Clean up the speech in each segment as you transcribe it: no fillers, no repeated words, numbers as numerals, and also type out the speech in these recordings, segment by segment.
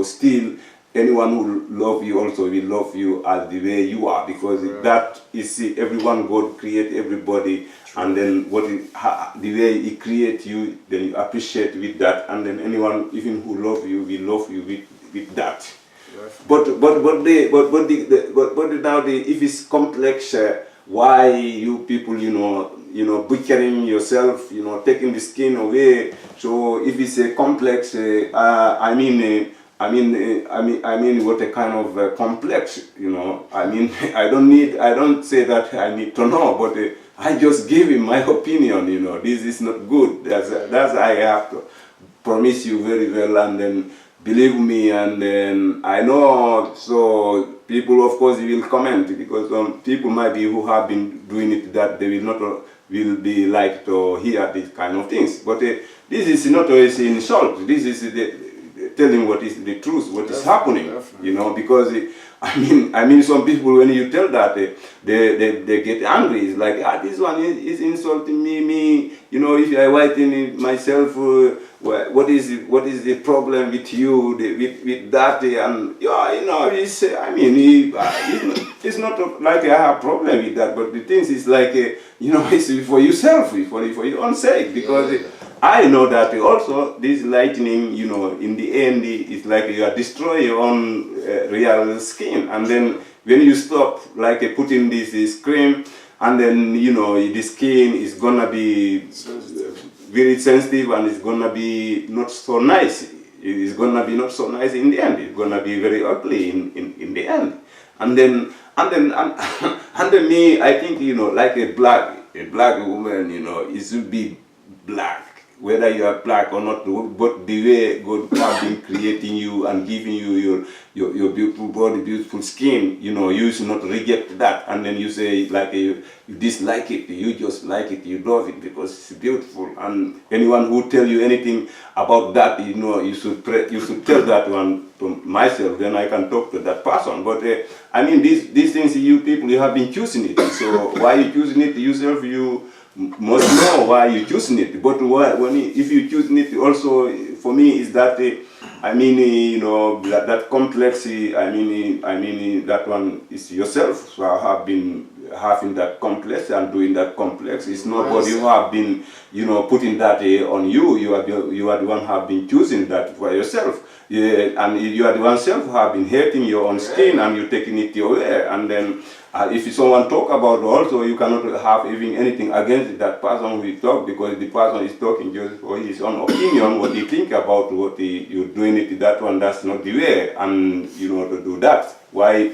still anyone who love you also will love you as the way you are, because that is everyone, God create everybody. True. And then the way he create you, then you appreciate with that, and then anyone even who love you will love you with that. But now if it's complex, why you people butchering yourself, taking the skin away. So if it's a complex, I mean what a kind of complex, I don't say that I need to know, but I just give him my opinion. This is not good. That's I have to promise you very well, and then believe me, and then I know. So people, of course, will comment, because people might be who have been doing it, that they will be like to hear these kind of things. But this is not always an insult. This is telling what is the truth, what is happening. Because I mean, some people, when you tell that, they get angry. It's like, this one is insulting me. If I whiten it myself, what is the problem with you, with that? And it's not like I have a problem with that. But the thing is like, it's for yourself, for your own sake, because. I know that also this lightning, in the end, it's like you are destroying your own real skin. And then when you stop, like putting this cream, and then, the skin is gonna be very sensitive, and it's gonna be not so nice. It's gonna be not so nice in the end. It's gonna be very ugly in the end. And then me, I think, like a black woman, it should be black. Whether you are black or not, but the way God has been creating you and giving you your beautiful body, beautiful skin, you should not reject that. And then you say, like, you dislike it, you just like it, you love it because it's beautiful. And anyone who tell you anything about that, you should tell that one to myself, then I can talk to that person. But these things, you people, you have been choosing it. So why you choosing it yourself? You must know why you choosing it. But if you choosing it, also for me is that that complex. That one is yourself. So I have been having that complex and doing that complex. It's nobody who have been putting that on you. You are the one who have been choosing that for yourself. And you are the one self who have been hating your own skin, and you taking it away. And then if someone talk about also, you cannot have even anything against that person who talk, because the person is talking just for his own opinion, what he think about what you're doing it, that one, that's not the way. And to do that, why,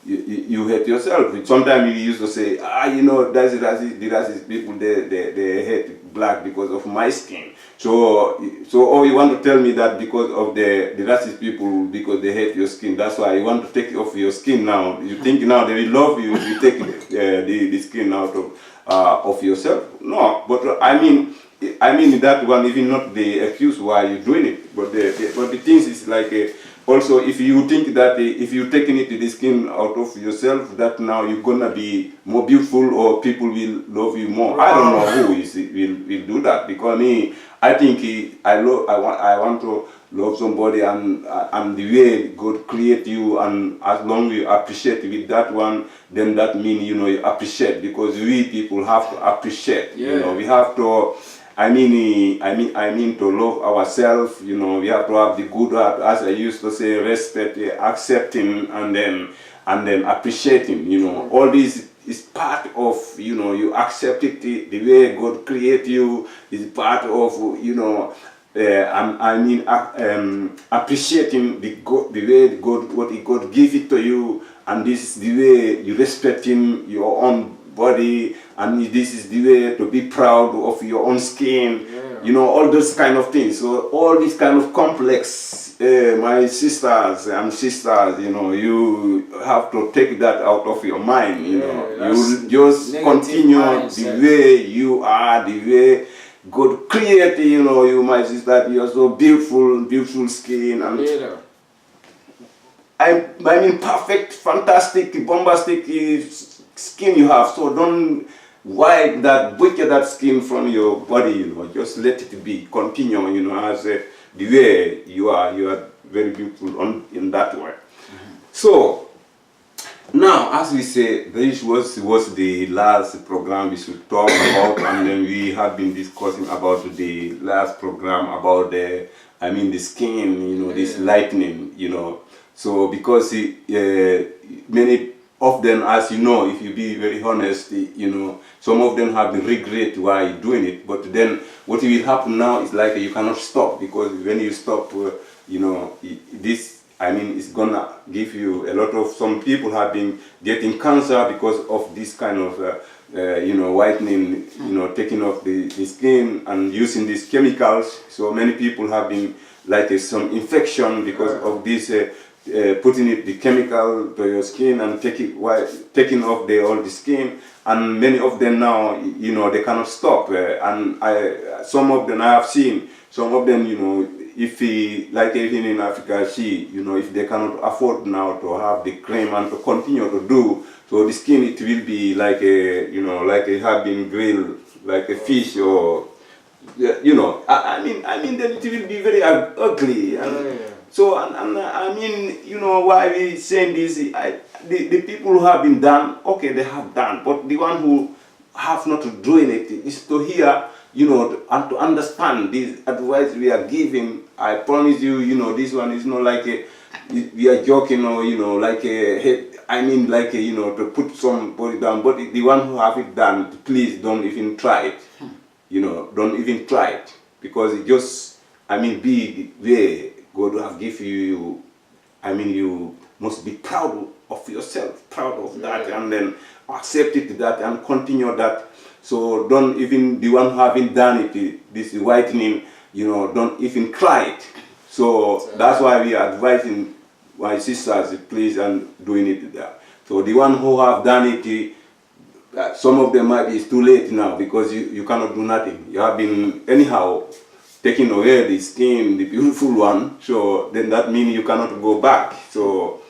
you hate yourself. Sometimes you used to say, the racist people, they hate black because of my skin. So you want to tell me that because of the racist people, because they hate your skin, that's why you want to take off your skin now. You think now they will love you if you take the skin out of yourself? No, but I mean that one, even not the excuse why you're doing it, but the things is like, also, if you think that if you're taking it, the skin out of yourself, that now you're gonna be more beautiful, or people will love you more. I don't know who will do that, because I think I want to love somebody, and the way God create you, and as long as you appreciate with that one, then that means you appreciate, because we people have to appreciate. We have to. To love ourselves. We have to have the good heart, as I used to say, respect, accepting, and then appreciating. All this is part of you accept it the way God create you, is part of appreciating the way God give it to you, and this is the way you respecting your own body, and this is the way to be proud of your own skin. All those kind of things. So all these kind of complex, my sisters, you have to take that out of your mind. You just continue the way you are, the way God created. You, my sister, you are so beautiful skin, and perfect, fantastic, bombastic skin you have. So don't wipe that skin from your body. Just let it be. Continue. As the way you are very beautiful in that way. So now, as we say, this was the last program we should talk about, and then we have been discussing about the last program about the skin, this lightening, So because many of them, as you know, if you be very honest, some of them have the regret why doing it. But then what will happen now is like you cannot stop, because when you stop, this, it's gonna give you a lot of, some people have been getting cancer because of this kind of, whitening, taking off the skin and using these chemicals. So many people have been like some infection because of this, putting the chemical to your skin and taking off all the skin. And many of them now, they cannot stop. Some of them I have seen, some of them, if like even in Africa, if they cannot afford now to have the cream and to continue to do, so the skin, it will be like have been grilled like a fish, or then it will be very ugly. So why we saying this? The people who have been done, okay, they have done, but the one who have not doing it is to hear, and to understand this advice we are giving. I promise you, this one is not like we are joking, or to put somebody down. But the one who have it done, please don't even try it. Don't even try it, because it just, be where God have given you. You must be proud of yourself, proud of that, and then accept it, that, and continue that. So don't even, the one who haven't done it, this whitening, don't even try it. So that's why we are advising my sisters, please, and doing it there. So the one who have done it, some of them might be, it's too late now, because you cannot do nothing. You have been anyhow taking away the skin, the beautiful one. So then that means you cannot go back. So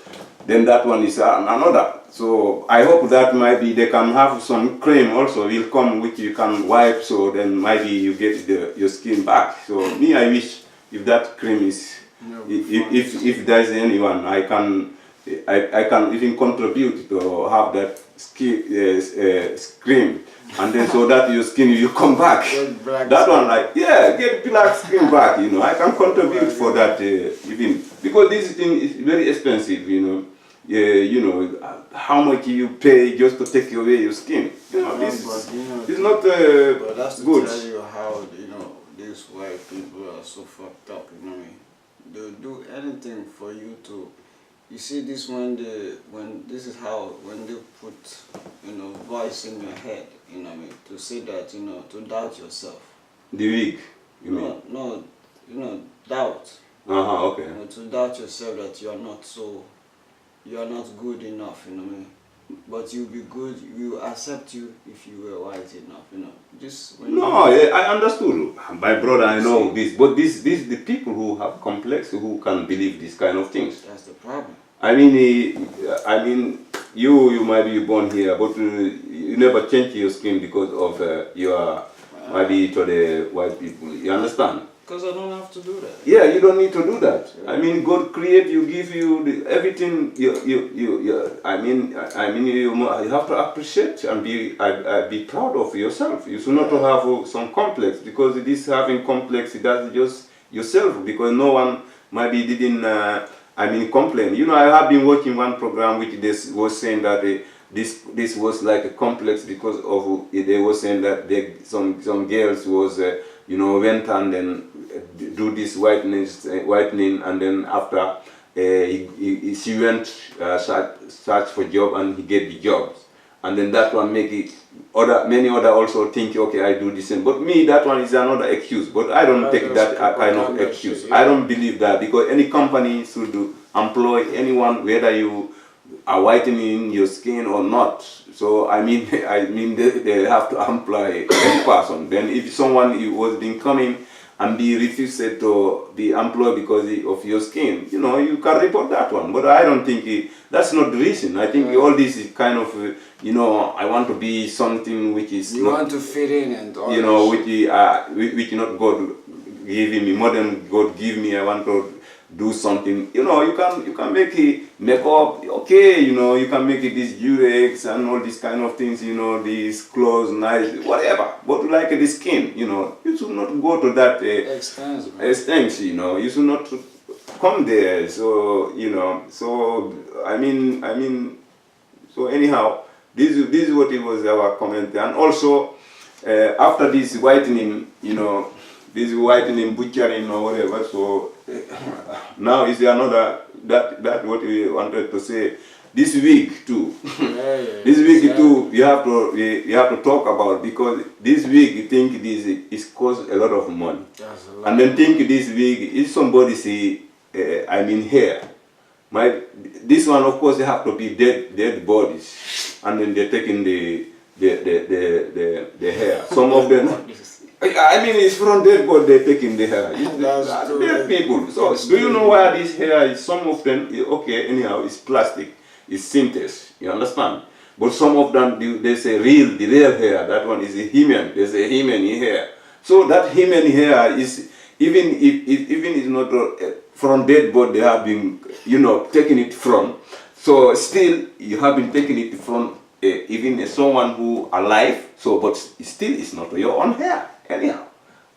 then that one is another. So I hope that maybe they can have some cream also will come, which you can wipe, so then maybe you get your skin back. So me, I wish if that cream is, if there's anyone, I can even contribute to have that skin cream, and then so that your skin will come back. That one, get black skin back. I can contribute for that even, because this thing is very expensive. How much you pay just to take away your skin. This is not but that's to good. tell you how these white people are so fucked up. They'll do anything for you to. You see this when they put voice in your head. To say that to doubt yourself. The wig, you mean? No, doubt. Okay. To doubt yourself that you are not good enough, but you'll be good, we will accept you if you were white enough, just when I understood, my brother. I know this, but this the people who have complex, who can believe this kind of things. That's the problem. You might be born here, but you never change your skin because of your maybe to the white people. You understand? Because I don't have to do that. Yeah, you don't need to do that. God create you, give you everything. You have to appreciate and be proud of yourself. You should not have some complex, because this having complex, that's just yourself, because no one maybe didn't complain. I have been watching one program which this was saying that this was like a complex because of, they were saying that some girls was went and then do this whitening, and then after she went search for job, and he get the jobs, and then that one make it many other also think, okay, I do the same. But me, that one is another excuse. But I don't take that kind of excuse. I don't believe that, because any company should employ anyone, whether you are whitening your skin or not. So they have to employ any person. Then if someone was been coming and be refused to be employed because of your skin, you can report that one. But I don't think that's not the reason. I think all this is kind of, I want to be something which is you want to fit in and all which not God giving me, more than God give me. I want to do something. You know, you can make it makeup, okay. You know, you can make it these Durex and all these kind of things. You know, these clothes, nice, whatever. But like the skin, you know, you should not go to that extent. You know, you should not come there. So you know, so I mean, so anyhow, this is what it was our comment, and also after this whitening, you know, this whitening, butchering or whatever. So now is another that what we wanted to say. This week too, this week too, you have to talk about, because this week you think this is cost a lot of money, and then think this week if somebody say I mean hair. This one, of course, they have to be dead bodies, and then they're taking the hair. Some of them, I mean, it's from dead body they're taking the hair. Dead people. So do you know why this hair is? Some of them, okay, anyhow, it's plastic, it's synthesis. You understand? But some of them, they say the real hair. That one is a human. There's a human hair. So that human hair is even it's not from dead body, they have been, you know, taking it from. So still, you have been taking it from even someone who alive. So, but still, it's not your own hair anyhow.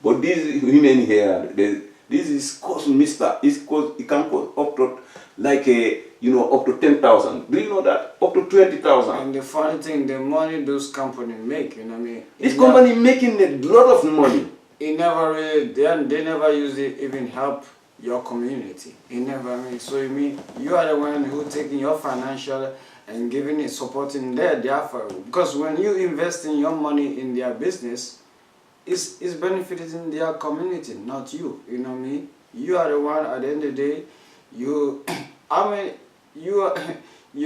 But this human hair, this is cost, Mister. It can cost up to like up to 10,000. Do you know that? Up to 20,000. And the funny thing, the money those companies make, you know what I mean? This company making a lot of money. It never really, they never use it even help your community. It never, I mean, so you mean you are the one who taking your financial and giving it, supporting their because when you invest in your money in their business, it's benefiting their community, not you. You know what I mean? You are the one at the end of the day. You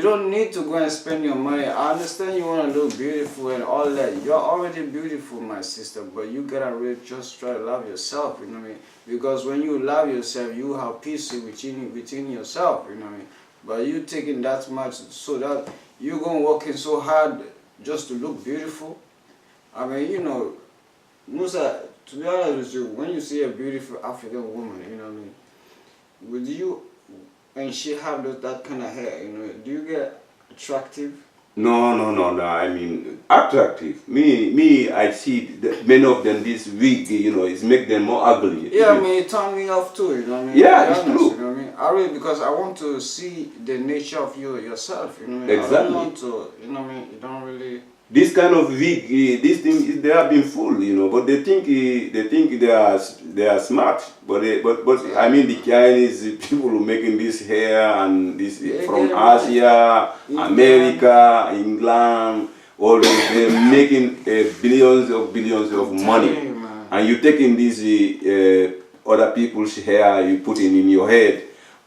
don't need to go and spend your money. I understand you want to look beautiful and all that. You're already beautiful, my sister, but you gotta really just try to love yourself, you know what I mean? Because when you love yourself, you have peace within yourself, you know what I mean? But you taking that much so that you're going working so hard just to look beautiful. I mean, you know, Musa, to be honest with you, when you see a beautiful African woman, you know what I mean, would you, and she have that kind of hair, you know, do you get attractive? No. I mean, attractive. Me, I see many of them this week, you know, it's make them more ugly. Yeah, I mean, it turned me off too, you know what I mean? Yeah, it's true. You know what I mean? I really, because I want to see the nature of you yourself, you know what I mean? Exactly. I don't want to, you know what I mean? You don't really... This kind of wig, this thing, they have been fooled, you know, but they think they are smart, but I mean the Chinese people who making this hair and this from Asia, America, England, all this, they're making billions of money, and you taking these other people's hair, you put it in your head.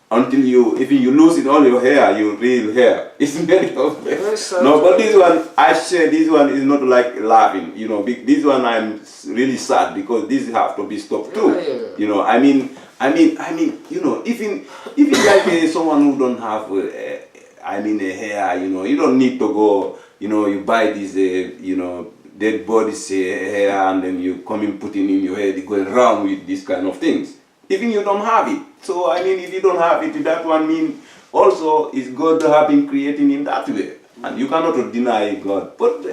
Until even you lose it all your hair, your real hair. It's very obvious. No, but this one, I say this one is not like laughing, you know. This one I'm really sad because this have to be stopped too. Yeah. You know, I mean, you know, even like someone who don't have, a hair, you know, you don't need to go, you know, you buy this, dead bodies hair and then you come in putting in your head, going around with these kind of things. Even you don't have it. So, I mean, if you don't have it, that one means also it's God to have been creating in that way. And you cannot deny God. But,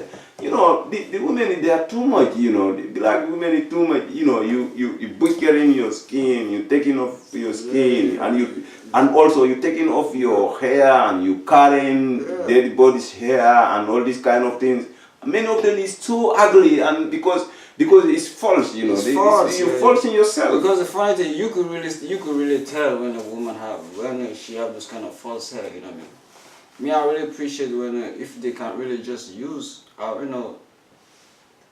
you know, the women, they are too much, you know. The black women is too much, you know. You butchering your skin, you taking off your skin, and also you taking off your hair, and you carrying dead body's hair, and all these kind of things. Many of them is too ugly, and because it's false, you know. It's false. You're false in yourself. Because the funny thing, you could really tell when a woman when she have this kind of false hair, you know what I mean. Me, I really appreciate when if they can really just use, you know,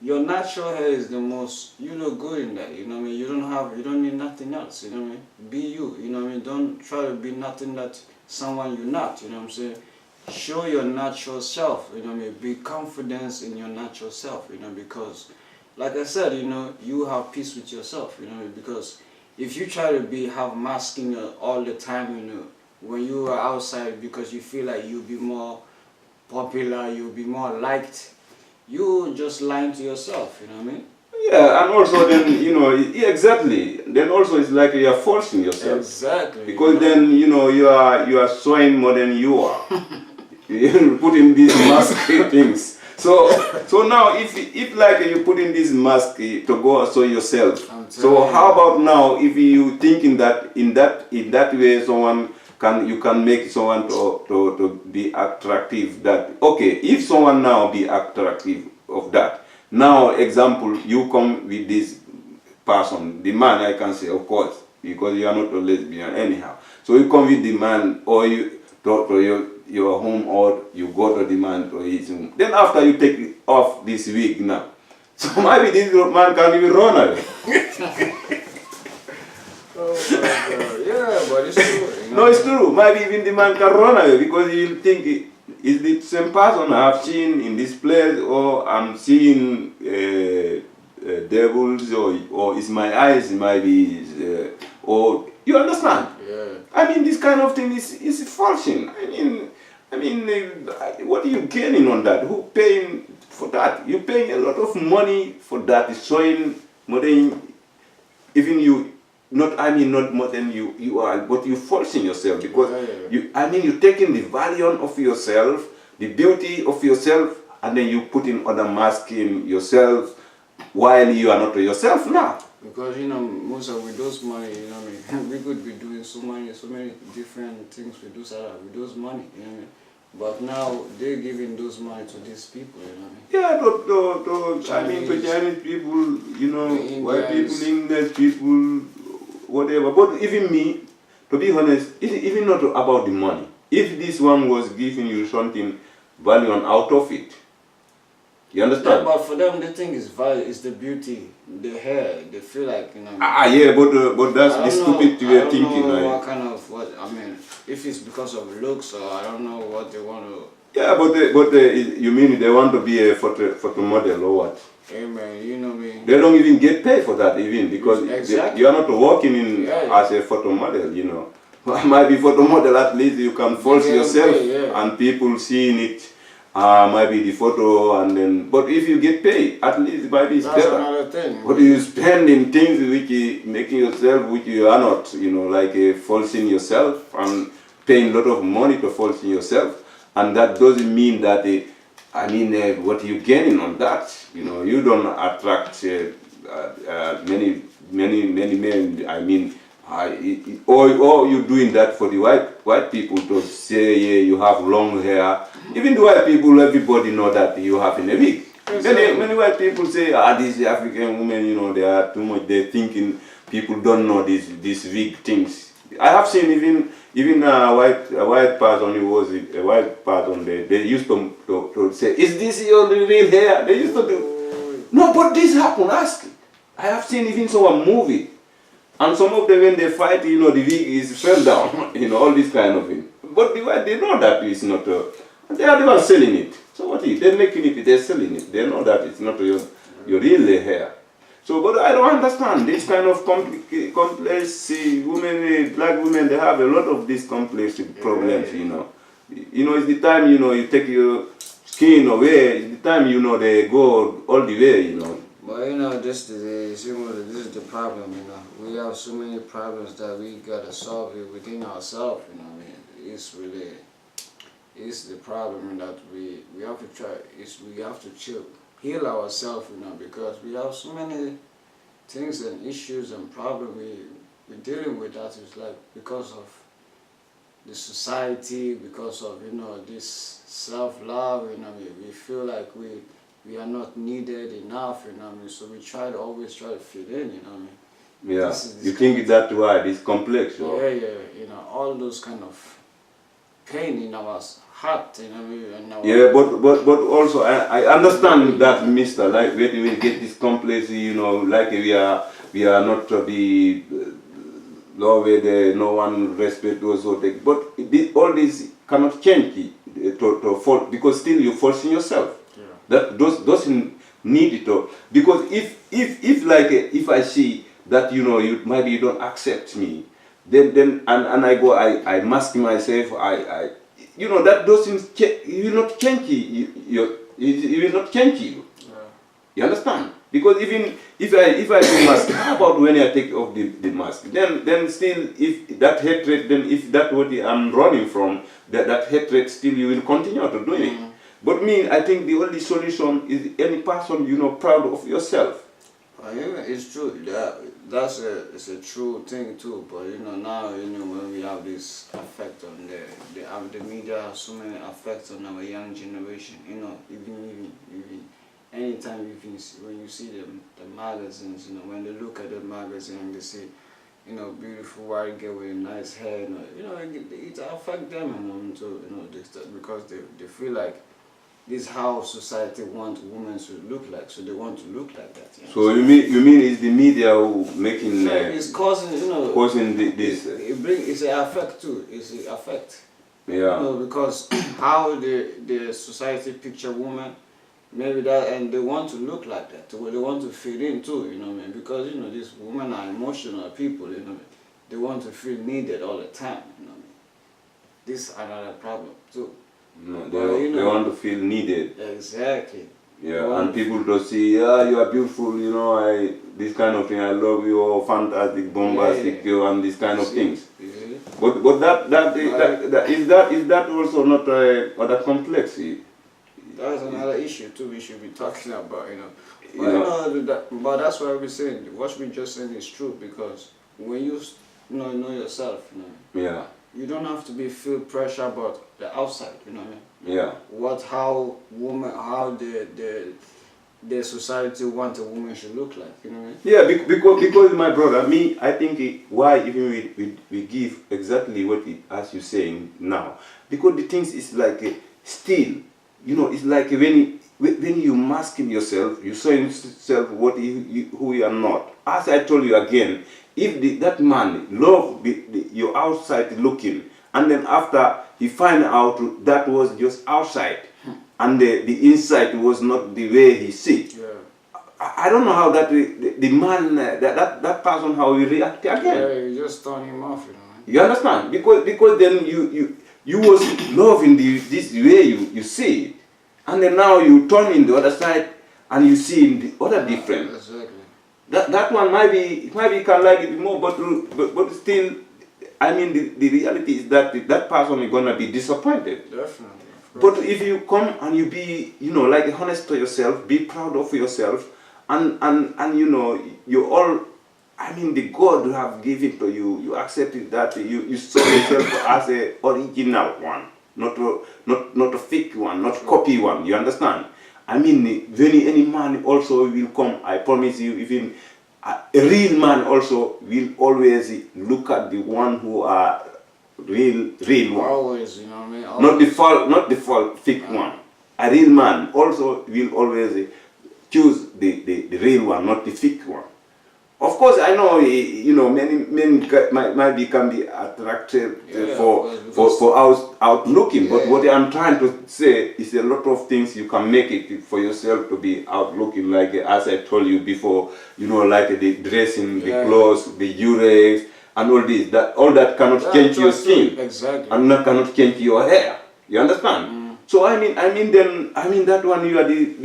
your natural hair is the most. You look good in that, you know what I mean. You don't need nothing else, you know what I mean. Be you, you know what I mean. Don't try to be nothing that someone you're not, you know what I'm saying. Show your natural self, you know what I mean. Be confident in your natural self, you know, because, like I said, you know, you have peace with yourself, you know, because if you try to have masking all the time, you know, when you are outside because you feel like you'll be more popular, you'll be more liked, you just lying to yourself, you know what I mean? Yeah, and also then, you know, yeah, exactly. Then also it's like you are forcing yourself. Exactly. Because then, you know, you are showing more than you are. You put in these mask things. So now if like you put in this mask to go show yourself. So how about now if you think in that way you can make someone to be attractive, that okay, if someone now be attractive of that. Now example, you come with this person, the man, I can say, of course, because you are not a lesbian anyhow. So you come with the man, or you to your home, or you go to the man to his home. Then after you take off this wig now, so maybe this man can even run away. Oh my God. Yeah, but it's true. You know? No, it's true. Maybe even the man can run away because he'll think is the same person I have seen in this place, or I'm seeing devils, or is my eyes maybe, or you understand? Yeah. I mean, this kind of thing is falsing. I mean, what are you gaining on that? Who paying for that? You're paying a lot of money for that. It's showing more than even you. Not more than you are, but you're forcing yourself because you're taking the value of yourself, the beauty of yourself, and then you put in other mask in yourself while you are not yourself now. Because you know, most of with those money, you know what I mean, we could be doing so many different things with those money, you know what I mean. But now they're giving those money to these people, you know what I mean. Yeah, to Chinese people, you know, white people, English people, whatever. But even me, to be honest, it's even not about the money. If this one was giving you something value out of it, you understand? Yeah, but for them, the thing is value, is the beauty, the hair. They feel like, you know. Yeah, but that's the stupid way of thinking, right? What kind of if it's because of looks, or I don't know what they want to. Yeah, but you mean they want to be a photo model or what? Hey man, you know me. They don't even get paid for that even because you are not working in as a photo model, you know. Might be photo model, at least you can force yourself and people seeing it. Maybe the photo, and then, but if you get paid, at least maybe it's better. Another thing. But you spend in things which is making yourself, which you are not, you know, like forcing yourself and paying a lot of money to forcing yourself, and that doesn't mean that what you gaining on that, you know, you don't attract many men. I mean, or you doing that for the white people to say, yeah, you have long hair. Even the white people, everybody know that you have in a wig. Many white people say, these African women, you know, they are too much. They're thinking people don't know these wig things. I have seen even a white person who was a white person. They used to say, is this your real hair? They used to do. No, but this happened. Ask. I have seen even someone move it. And some of them, when they fight, you know, the wig is fell down, you know, all this kind of thing. But the white, they know that it's not, they are the ones selling it. So what is it? They're making it, they're selling it. They know that it's not your real hair. So, but I don't understand this kind of complex women, black women, they have a lot of these complex problems, you know. You know, it's the time, you know, you take your skin away, it's the time, you know, they go all the way, you know. But you know, this is the problem, you know. We have so many problems that we gotta solve it within ourselves, you know what I mean. It's the problem that we have to try, we have to heal ourselves, you know, because we have so many things and issues and problems we're dealing with that is like because of the society, because of, you know, this self-love, you know, we feel like we are not needed enough, you know what I mean, so we always try to fit in, you know what I mean. Yeah, you think that's why it's complex, or? Yeah, you know, all those kind of pain in our heart, you know. Yeah, but also I understand that, Mister. Like when we get this complex, you know, like we are not to be loved, no one respect us or take. But all this cannot change to fall, because still you're forcing yourself. Yeah. That doesn't need it to, because if I see that, you know, maybe you don't accept me, then I go, I mask myself, you know, that doesn't, it will not change you. It will not change you. Yeah. You understand? Because even if I do mask, how about when I take off the mask? Then still, if that hatred, then if that what I'm running from, that hatred still you will continue to do it. But me, I think the only solution is any person, you know, proud of yourself. Yeah, it's true. It's a true thing too. But you know now, you know, when we have this effect on the media has so many effects on our young generation. You know, even anytime when you see the magazines, you know, when they look at the magazine and they see, you know, beautiful white girl with nice hair, you know, it affects them, you know, too, you know, because they feel like this is how society wants women to look like, so they want to look like that. You know? So you mean it's the media who making it's causing, you know, causing this? It's an effect too. It's an effect. Yeah. You know, because how the society picture women, maybe that, and they want to look like that. They want to fit in too. You know what I mean? Because you know these women are emotional people. You know what I mean? They want to feel needed all the time. You know what I mean? This is another problem too. No, they want to feel needed. Exactly. Yeah, and people just say, yeah, you are beautiful, you know, this kind of thing, I love you, or fantastic, bombastic, and these kind of things. But is that also not other complex? That's another issue too. We should be talking about, you know. But that's why we're saying what we just saying is true, because when you know yourself, you know. Yeah. You don't have to feel pressure about the outside, you know what I mean? Yeah. How the society wants a woman should look like, you know what I mean? Yeah, because my brother, me, I think why even we give exactly what as you're saying now, because the things is like still, you know, it's like when you masking yourself, you showing yourself what who you are not. As I told you again, if that man love your outside looking, and then after he find out that was just outside, and the inside was not the way he see. Yeah. I don't know how that the man that person how he react again. Yeah, you just turn him off, you know. You understand? Because then you was loving this way you see it, and then now you turn in the other side and you see the other difference. Exactly. That one might be you can like it more, but still, I mean the reality is that that person is gonna be disappointed. Definitely. But if you come and you be, you know, like honest to yourself, be proud of yourself, and you know, you all, I mean, the God have given to you, you accepted that, you saw yourself as a original one, not a fake one, not copy one. You understand? I mean, when any man also will come, I promise you, even a real man also will always look at the one who are real one. Always, you know what I mean? Always. Not the false fake one. A real man also will always choose the real one, not the fake one. Of course, I know, you know, many men might can be attracted for out looking, but what I'm trying to say is a lot of things you can make it for yourself to be out looking, like as I told you before, you know, like the dressing, the clothes, the jewelry, and all that cannot change your skin, exactly, and cannot change your hair. You understand? So I mean that one you are the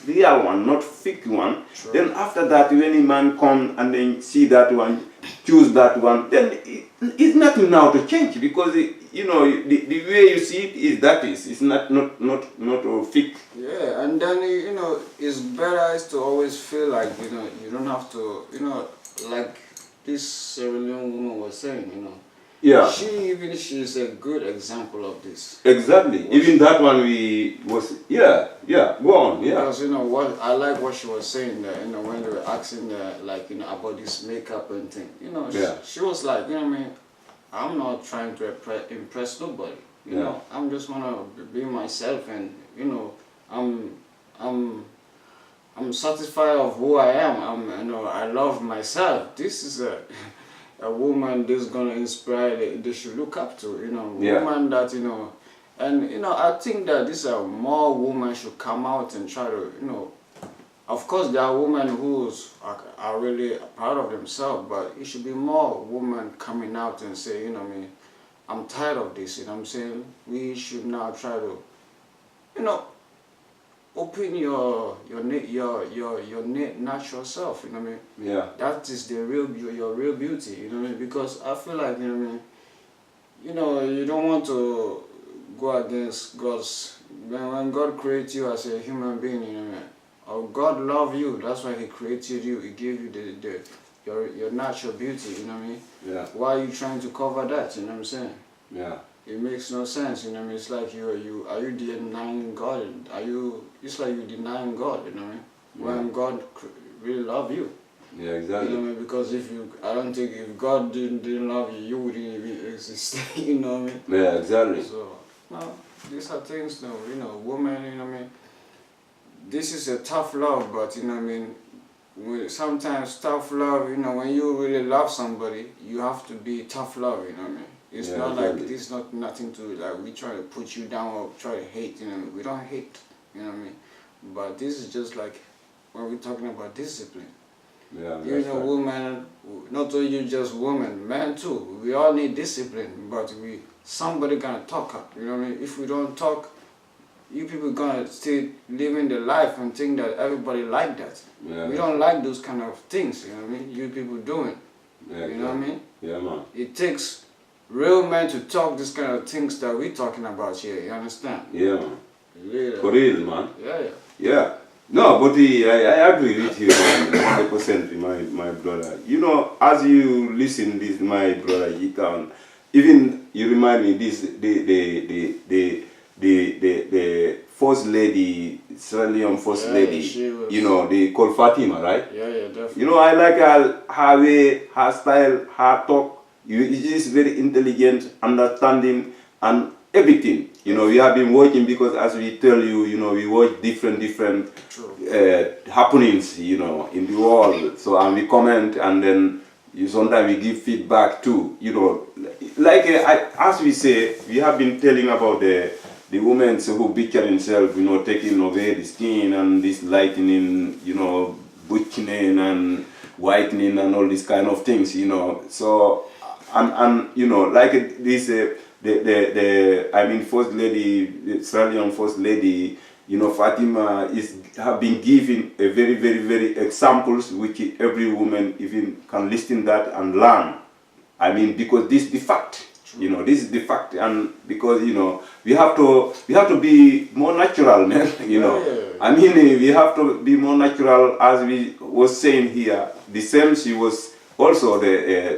real one, not fake one. Sure. Then after that, when a man come and then see that one, choose that one, then it's nothing now to change, because you know the way you see it is that it's not fake. Yeah, and then you know it's better to always feel like, you know, you don't have to, you know, like this Sierra Leone woman was saying, you know. Yeah. She's a good example of this. Exactly. Even that one go on, yeah. Because you know what I like what she was saying that, you know, when they were asking like, you know, about this makeup and thing, you know, she was like, you know what I mean, I'm not trying to impress nobody. You know, I'm just wanna be myself, and you know, I'm satisfied of who I am. You know, I love myself. This is a woman that's gonna inspire they should look up to, you know, woman that, you know, and you know, I think that this more women should come out and try to, you know, of course there are women who are really proud of themselves, but it should be more women coming out and say, you know what I mean, I'm tired of this, you know what I'm saying, we should now try to, you know, open your natural self. You know what I mean? Yeah. That is the your real beauty. You know what I mean? Because I feel like, you know what I mean, you know, you don't want to go against God's. When God created you as a human being, you know what I mean, or God love you, that's why He created you. He gave you your natural beauty. You know what I mean? Yeah. Why are you trying to cover that? You know what I'm saying? Yeah. It makes no sense. You know what I mean? It's like are you denying God? It's like you denying God. You know what I mean? When God really love you. Yeah, exactly. You know what I mean? Because I don't think if God didn't love you, you wouldn't even exist. You know what I mean? Yeah, exactly. So, no, these are things, though, you know, women, you know what I mean? This is a tough love, but, you know what I mean? Sometimes tough love, you know, when you really love somebody, you have to be tough love, you know what I mean? It's not exactly. like, this not nothing to, like, we try to put you down or try to hate, you know what I mean? We don't hate, you know what I mean? But this is just like, when we're talking about discipline. Yeah, You know, women, not only just women, men too. We all need discipline, but somebody gonna talk. You know what I mean? If we don't talk, you people gonna still living the life and think that everybody like that. Yeah, we don't like those kind of things. You know what I mean? You people doing. Yeah, you know what I mean? Yeah, man. It takes real men to talk this kind of things that we talking about here. You understand? Yeah, man. Yeah. For real, man. Yeah. Yeah. No, but I agree with you, man, 100%, my brother. You know, as you listen this, my brother, you can, even you remind me this, the first lady, Sierra Leone first lady, you know, they call Fatima, right? Yeah, definitely. You know, I like her way, her style, her talk. It is very intelligent, understanding, and everything. You know, we have been watching, because as we tell you, you know, we watch different happenings, you know, in the world. So, and we comment, and then sometimes we give feedback too. You know, like as we say, we have been telling about the women who picture themselves, you know, taking away the skin and this lightening, you know, bleaching and whitening and all these kind of things, you know. So, and you know, like this. First lady, the Australian first lady, you know, Fatima have been given a very examples which every woman even can listen that and learn. I mean, because this is the fact, you know, this is the fact, and because, you know, we have to be more natural, man, you know. I mean, we have to be more natural, as we was saying here. The same, she was also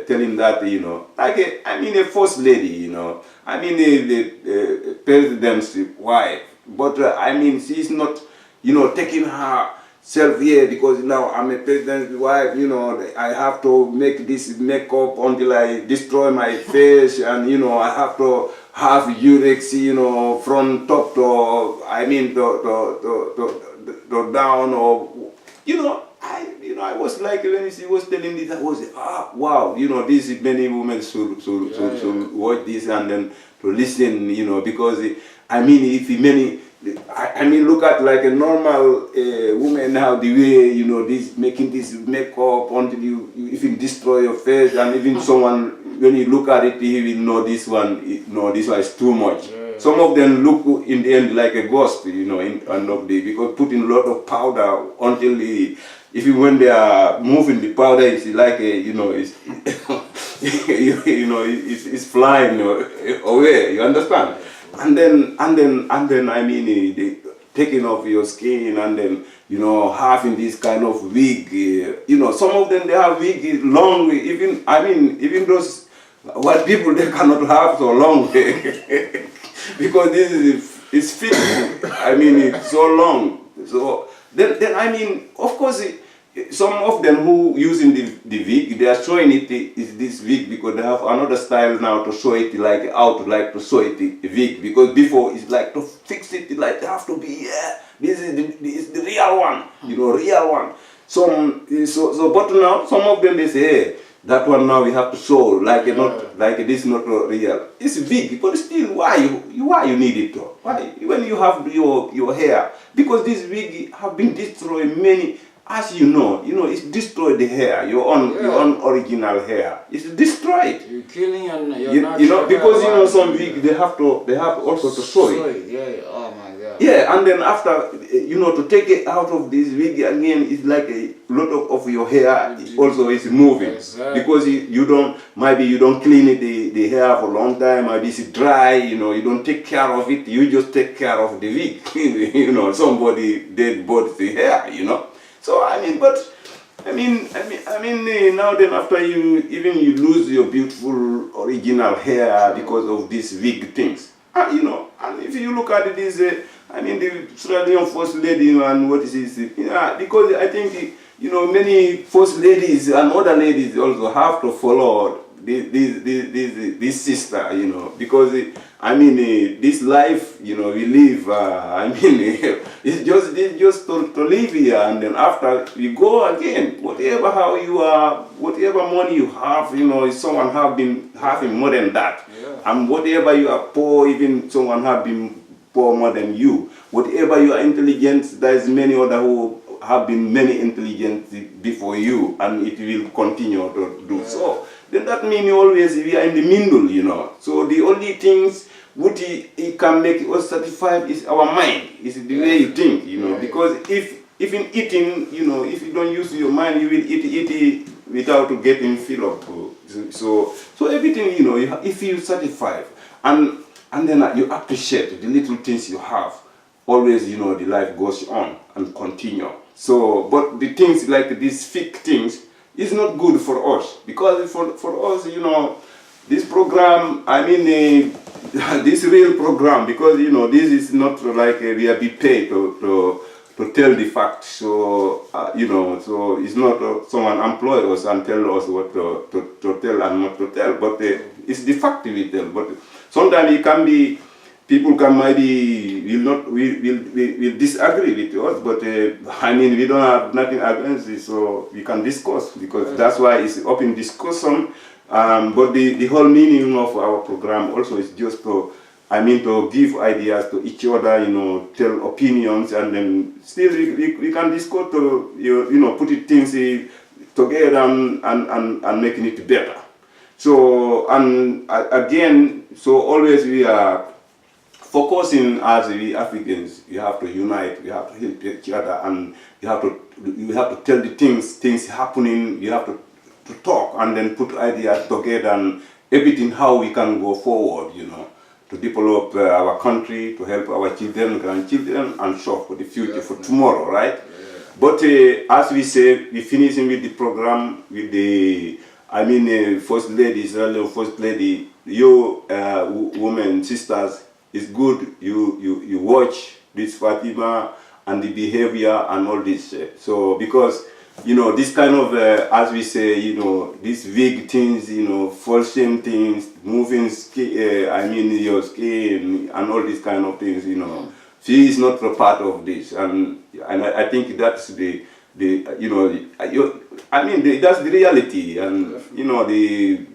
telling that, you know, like a first lady, you know, the president's wife, but I mean, she's not, you know, taking herself here because now I'm a president's wife, you know, I have to make this makeup until I destroy my face, and, you know, I have to have urix, you know, from top to, to down, or, you know, I was like, when she was telling this, I was, wow, you know, this is many women should watch this and then to listen, you know, because, look at like a normal woman now, the way, you know, this making this makeup until you even destroy your face, and even someone, when you look at it, he will know this one is too much. Some of them look in the end like a ghost, you know, in end of the, because putting a lot of powder until when they are moving the powder, it's like you know, it's it's flying away. You understand? And then the taking off your skin, and then, you know, having this kind of wig. You know, some of them, they have wig long. Even those white people, they cannot have so long because this is fit. It's so long. So then of course, some of them who using the wig, they are showing it is this wig because they have another style now to show it, like how to like to show it the wig, because before it's like to fix it, like they have to be, this is the real one, you know, real one. But now some of them, they say, hey, that one now we have to show like not like this, not real. It's wig, but still, why you need it though? Why when you have your hair? Because this wig have been destroyed many. as you know, it's destroyed the hair, your own original hair. It's destroyed. You're killing your because hair. some wig they have also to soy. Yeah. Oh my God. Yeah, and then after to take it out of this wig again, it's like a lot of your hair also is moving. Exactly. Because you don't clean it the hair for a long time. Maybe it's dry. You don't take care of it. You just take care of the wig. Somebody dead bought the hair. So now then after you lose your beautiful original hair because of these wig things, and if you look at this, the Australian first lady and what is this? Because I think many first ladies and other ladies also have to follow this sister, because this life, we live, it's just to live here, and then after we go again, whatever how you are, whatever money you have, if someone have been having more than that, and whatever you are poor, even someone have been poor more than you, whatever you are intelligent, there is many other who have been many intelligent before you, and it will continue to do so. Then that means always we are in the middle, So the only things what it can make us satisfied is our mind, is the way you think, Because if in eating, if you don't use your mind, you will eat without getting filled up. So everything, if you satisfy and then you appreciate the little things you have, always, the life goes on and continue. So, but the things like these fake things is not good for us, because for us, this program, this real program, because this is not like we are be paid to tell the facts. So so it's not someone employ us and tell us what to tell and not to tell, but it's the fact we tell. But sometimes it can be. People can maybe will disagree with us, but we don't have nothing against it, so we can discuss, because that's why it's open discussion. But the whole meaning of our program also is just to give ideas to each other, tell opinions, and then still we can discuss to put things together and making it better. So again, so always we are focusing as we Africans. We have to unite, we have to help each other, and we have to tell the things happening. We have to talk and then put ideas together and everything how we can go forward, to develop our country, to help our children, grandchildren, and so for the future, for tomorrow, right? Yeah. But as we say, we finishing with the program with the first lady, Israeli first lady. You women, sisters, it's good you watch this Fatima and the behavior and all this. So because this kind of as we say, these big things, false things, moving your skin and all these kind of things, she is not a part of this, and I think that's that's the reality, and the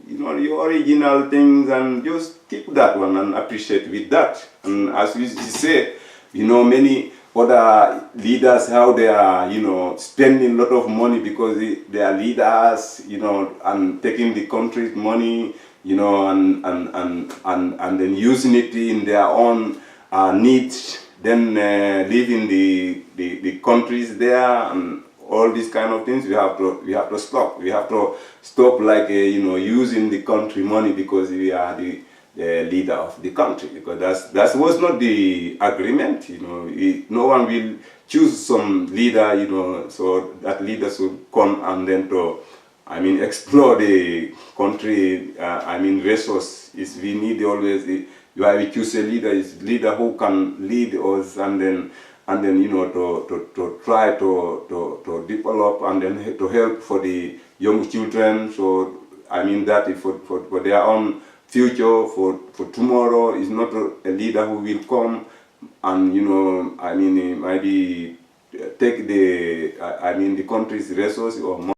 original things, and just keep that one and appreciate with that. And as we say, many other leaders, how they are spending a lot of money because they are leaders, and taking the country's money, and then using it in their own needs, then leaving the countries there, and all these kind of things. We have to stop. We have to stop, like using the country money because we are the leader of the country, because that was not the agreement. No one will choose some leader, so that leader should come and then to explore the country. Resource is we need always we choose a leader, is leader who can lead us, and then to try to develop, and then to help for the young children. So that is for their own future, for tomorrow. Is not a leader who will come and maybe take the country's resources or